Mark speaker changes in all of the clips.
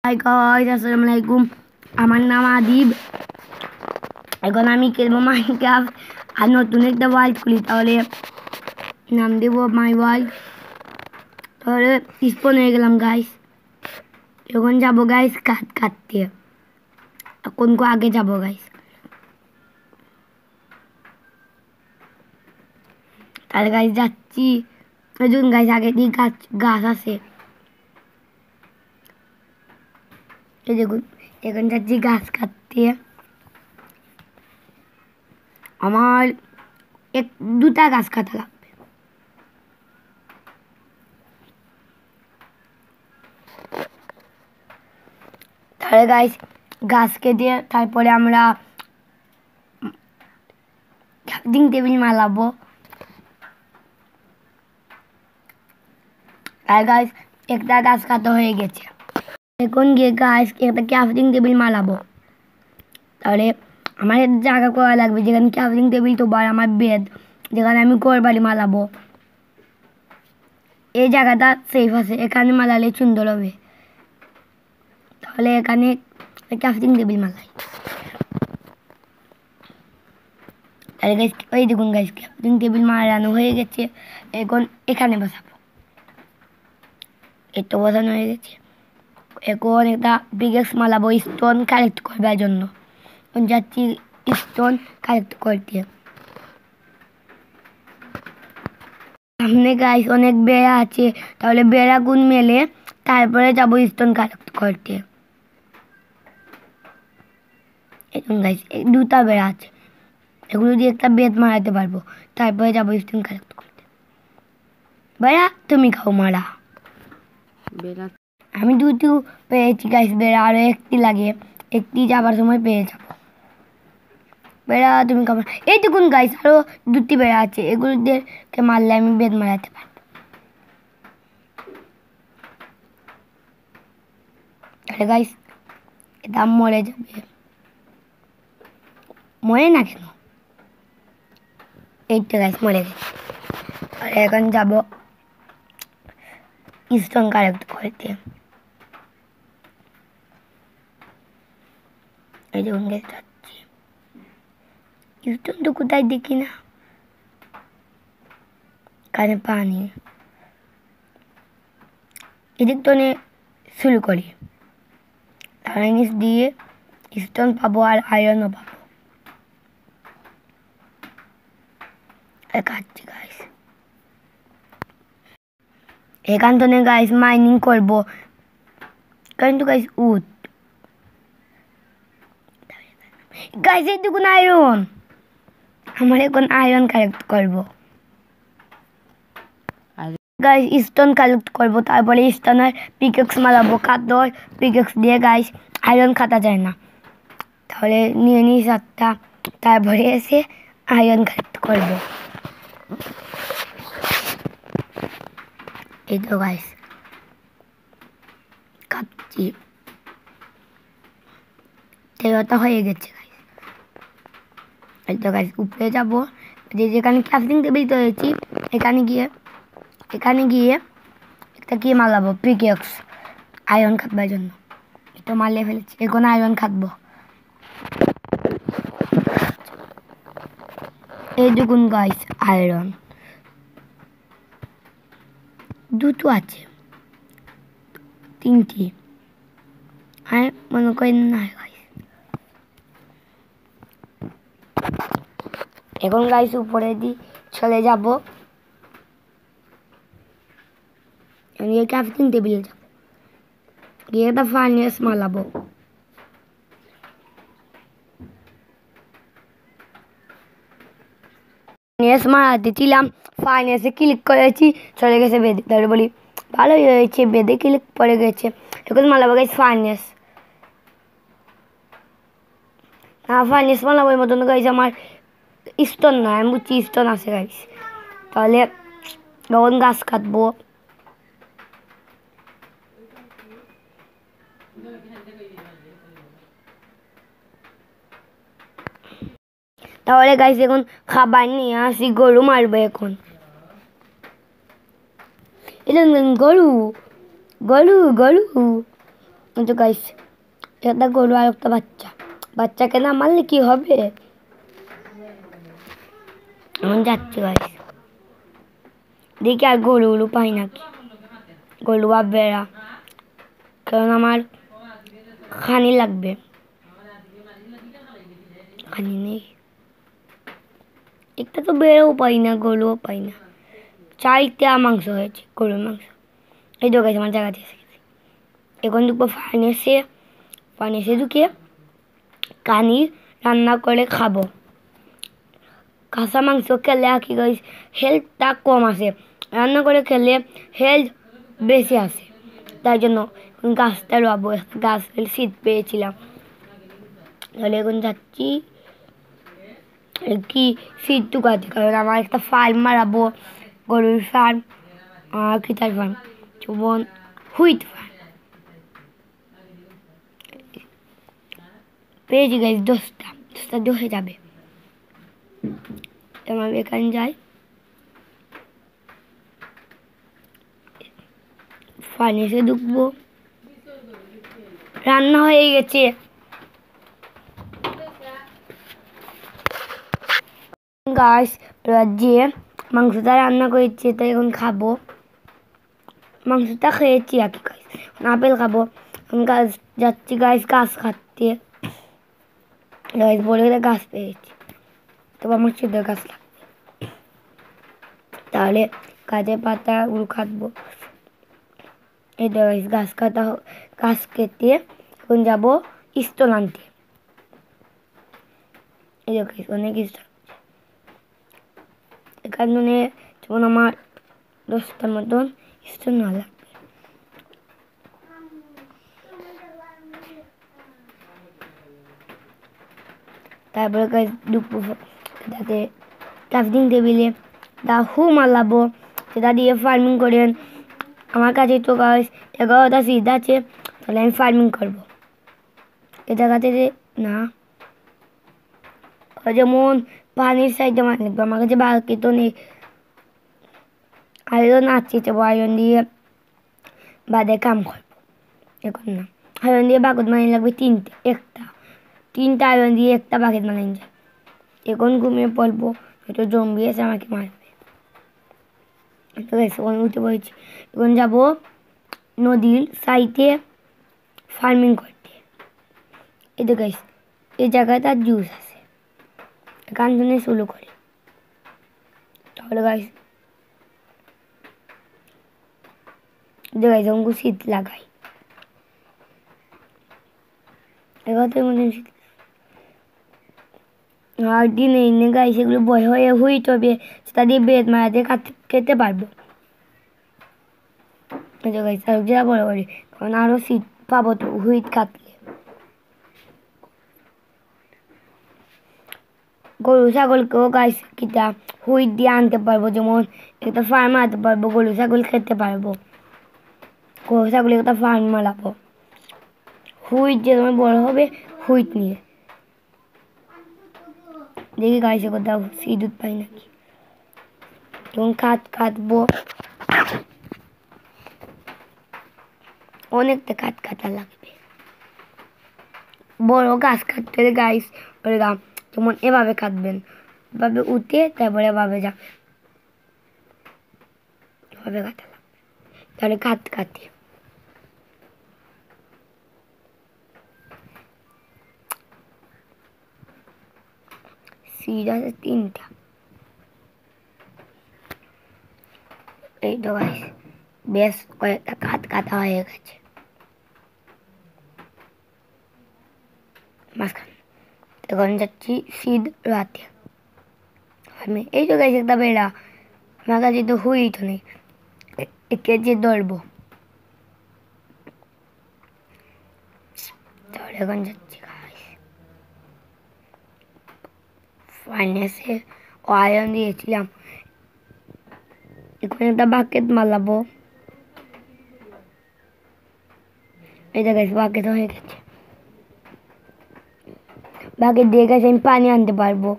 Speaker 1: Hi guys, আসসালামু আলাইকুম। আমার নাম আদিব। এখন আমি খেলবো মাইনক্রাফট আর নতুন একটা ওয়ার্ল্ড খুলি, তাহলে নাম দেব মাই ওয়ার্ল্ড। তাহলে স্পন হয়ে গেলাম গাইস। এখন যাবো গাইস কাটতে। এখন আগে যাবো গাইস। তাহলে গাইস যাচ্ছি। দেখুন গাইস, আগে দিয়ে গাছ আছে, এই দেখুন। এখন যাচ্ছি গাছ কাটতে। আমার দুটা গাছ কাটা লাগবে। তাহলে গাইস গাছ কেটে তারপরে আমরা ক্রাফটিং টেবিল মালাবো। আর গাইস একটা গাছ কাটা হয়ে গেছে। এখন গিয়ে গাইস একটা ক্রাফটিং টেবিল মালাবো। তাহলে আমার একটা জায়গা করা লাগবে যেখানে ক্রাফটিং টেবিল তো বার আমার বেড, যেখানে আমি ঘরবাড়ি মালাবো। এই জায়গাটা সেফ আছে, এখানে মালালে সুন্দর হবে। তাহলে এখানে ক্রাফটিং টেবিল মালাই। তাহলে গাইস ওই দেখুন গাইস, ক্রাফটিং টেবিল মালানো হয়ে গেছে। এখন এখানে বসাবো। এই তো বসানো হয়ে গেছে। এখন একটা পিকেক্স মালাবো স্টোন কালেক্ট করবার জন্য। যাচ্ছি স্টোন কালেক্ট করতে। সামনে গাইস অনেক বেড়া আছে, তাহলে বেড়া গুণ মেলে তারপরে যাবো স্টোন কালেক্ট করতে। এখন গাইস দুটা বেড়া আছে, এগুলো দিয়ে একটা বেদ মারাতে পারবো। তারপরে যাবো স্টোন কালেক্ট করতে। বেড়া তুমি খাও মারা। বেড়া আমি দুটো পেয়েছি গাইস, বেড়া আরো একটি লাগে, একটি যাবার সময় পেয়ে যাবো। বেড়া তুমি খাও। এই দেখুন গাইস আরো দুটি বেড়া আছে, এগুলোদেরকে মারলে আমি বেদ মারাতে পারবো। আরে গাইস এটা মরে যাবে। মরে না কেন? এই তো গাইস মরে গেছে। আর এখন যাবো স্টোন কালেক্ট করতে। এই দেখুন গাইস যাচ্ছি। স্টোন তো কোথায় দেখি না, কানে পানি। এদিক তো শুরু করি, তার নিচ দিয়ে স্টোন পাবো আর আয়রনও পাবো। কাটছি গাইস। এখান থেকে গাইস মাইনিং করবো, কিন্তু গাইস উড গাইস এই দেখুন আয়রন। আমার এখন আয়রন কালেক্ট করবো গাইস, স্টোন কালেক্ট করবো। তারপরে স্টোনের পিকেক্স মারাবো। কাঠর পিকেক্স দিয়ে গাইস আয়রন কাটা যায় না, তাহলে নিয়ে নিই 7টা। তারপরে এসে আয়রন কালেক্ট করবো। এই তো গাইস কাটছি। 13টা হয়ে গেছে গাইস। এই তো গাইস উপরে যাবো, যেখানে ক্রাফটিং টেবিল তৈরি এখানে গিয়ে একটা কি মালাবো পিকেক্স আয়রন কাটবার জন্য। এটা মারলে ফেলেছি, এখন আয়রন কাটবো। এই দেখুন গাইস আয়রন দুটো আছে, 3টি। হ্যাঁ মনে করেন না গাইস। এখন গাইস উপরে চলে যাবো, ক্রাফটিং টেবিলে যাবো, গিয়ে একটা ফার্নেস মালাবো। ফার্নেস মারাতে ছিলাম, ফার্নেসে ক্লিক করেছি, চলে গেছে বেদে। তাহলে বলি ভালোই হয়েছে, বেদে ক্লিক পড়ে গেছে। এখন মালাবো গাইস ফার্নেস। না ফার্নেস মালাবো মতন গাইস আমার স্টোন না, আমি বুঝছি স্টোন আছে গাইস। তাহলে তখন গাছ কাটবো। তাহলে গাইস এখন খাবার নিয়ে আসি, গরু মারবো এখন। গরু গরু গরু তো গাইস একটা গরু আর একটা বাচ্চা, বাচ্চাকে না মারলে কি হবে? এখন যাচ্ছি গাইস, দেখি আর গরুগুলো পাই নাকি, গরু আর বেড়া, কারণ আমার খানি লাগবে, খানি নেই, একটা তো বেড়াও পাই না, গরুও পাই না, 4টা মাংস হয়েছে, গরুর মাংস। এই তো গাইস আমার জায়গাতে এসে গেছি, এখন ঢুকবো ফার্নেসে ঢুকে কানি রান্না করে খাবো। কাঁচা মাংস খেলে আর কি গাইস হেলথটা কম আসে, রান্না করে খেলে হেলথ বেশি আসে, তাই জন্য গাছটা রোয়াবো, গাছ শীত পেয়েছিলাম, তাহলে এখন যাচ্ছি কি শীত টুকাতে, কারণ আমার একটা ফার্ম মারাবো, গরুর ফার্ম আর কিতার ফার্ম, যেমন হুইট ফার্ম পেয়েছি গাইস, 10টা দিয়ে হয়ে যাবে। আমার এখানে যাই, ফার্নেসে ঢুকবো, রান্না হয়ে গেছে, গাছ যে মাংসটা রান্না করেছে তাই এখন খাবো, মাংসটা খেয়েছি আর কি গাছ, আপেল খাবো, গাছ যাচ্ছি গাছ গাছ খাচ্ছে, গাছ বলে গাছ পেয়েছি, তবে আমার ছোটো গাছ লাগবে, তাহলে গাছের পাতাগুলো কাটবো। এই তো গাছ কেটে এখন যাবো স্টোন আনতে, এই তো অনেক স্টোন, এখানে যেমন আমার 10টার মতন স্টোন না লাগবে, তারপরে গাছ ঢুকবো তাতে ক্রাফটিং টেবিলে মালাবো, সেটা দিয়ে ফার্মিং করেন। আমার কাছে তো গাছ 11টা সিড আছে, তাহলে আমি ফার্মিং করবো, এ জায়গাতে না যেমন পানির সাইডে মাছ লাগবে, আমার কাছে বাকি তো নেই, আয়রন আছে, যাবো আয়রন দিয়ে বাদে কাম করবো, এখন না আয়রন দিয়ে বাকেট বানিয়ে লাগবে 3টা আয়রন দিয়ে একটা বাকেট বানিয়ে যায়, এখন ঘুমিয়ে পড়বো, হয়তো জম্বি এসে আমাকে মারবে, তো এখন উঠে পড়েছি, এখন যাবো নদীর সাইডে ফার্মিং করতে, এই তো গাইস এই জায়গাটা জুস আছে, এখান থেকে শুরু করে, তাহলে গাইস অঙ্কু শীত লাগাই, এগারোটার মধ্যে শীত, আর দিনে এনে গাইস এগুলো বয় হয়ে হুইট হবে, সেটা দিয়ে বেদ মারাতে খেতে পারবো, গাইস আর যা বড় করে, কারণ আরো শীত পাবো তো হুইট কাটলে, গরু ছাগলকেও গাইস কিটা হুইট দিয়ে আনতে পারবো, যেমন একটা ফার্ম আনতে পারবো, গরু ছাগল খেতে পারবো, গরু ছাগল একটা ফার্ম মারাবো, হুইট যে তোমার বড় হবে হুইট নিয়ে, দেখি গাইছে কোথাও সিঁদুর পাই নাকি, এবং কাটবো, অনেকটা কাটা লাগবে, বড় গাছ কাটতে হলে গাইস যেমন এভাবে কাটবেন, এভাবে উঠে তারপরে এভাবে যাবে, এভাবে কাটা লাগবে, তাহলে কাটি সিড আছে 3টা, এই তো গাইস বেশ কয়েকটা কাটা হয়ে গেছে, মাঝখানে এখন যাচ্ছি সিড রাতে, আমি এই তো গাইস একটা বেড়া, আমার কাছে তো হুইট নেই, একে যে ধরবো, তাহলে এখন যাচ্ছি গাইস ফার্নেসে আয়রন দিয়েছিলাম, এখন একটা বাকেট মালাবো, এটা গাইস বাকেট হয়ে গেছে, বাকেট দিয়ে গেছে আমি পানি আনতে পারবো,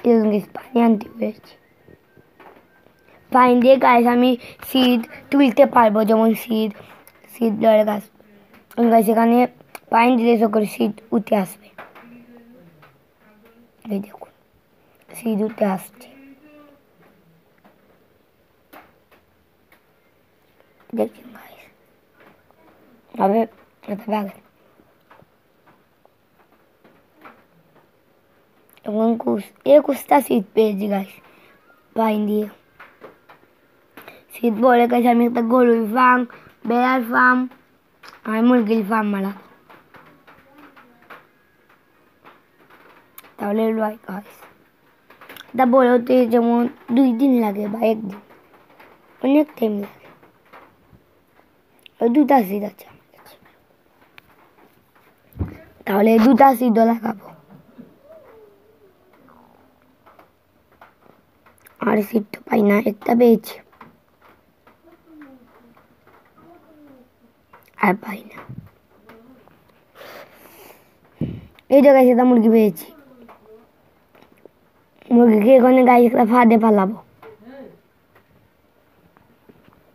Speaker 1: এরকম গাইস পানি আনতে পেরেছি, পানি দিয়ে গাইস আমি সিড তুলতে পারবো, যেমন সিড ধরে গাছ গাইস এখানে পাইন দিলে সকল শীত উঠে আসবে। এই দেখুন শীত উঠে আসছে, দেখছেন গাইস। তবে এটা ব্যাগে এবং কুস্তা শীত পেয়েছি গাইস পাইন দিয়ে। শীত বলে গেছে আমি একটা গরুর ফার্ম, বেড়ার ফার্ম আর মুরগির ফার্ম মারা, তাহলে লয় গাইস। এটা বড় হতে যেমন 2 দিন লাগে বা 1 দিন, অনেক টাইম লাগে। দুটা শীত আছে, তাহলে দুটা শীতও লাগাবো। আর শীত তো পাই না, একটা পেয়েছি আর পাই না। এই জায়গায় সেটা মুরগি পেয়েছি, মুরগিকে এখানে গাইস একটা ফাঁদে পালাবো।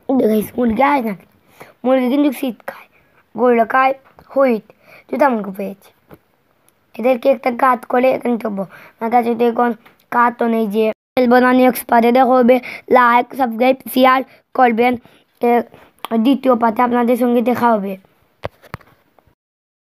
Speaker 1: গাইস মুরগি আয় না, মুরগি কিন্তু শীত খায়, গরুরা খায় হুইট, দুটা মুরগি পেয়েছি। এদেরকে একটা কাট করে এখানে থাকবো। আমার কাছে তো এখন কাটও নেই যে বানানি এক্সপার্টে দেখা হবে। লাইক সাবস্ক্রাইব শেয়ার করবেন, দ্বিতীয় পাতে আপনাদের সঙ্গে দেখা হবে।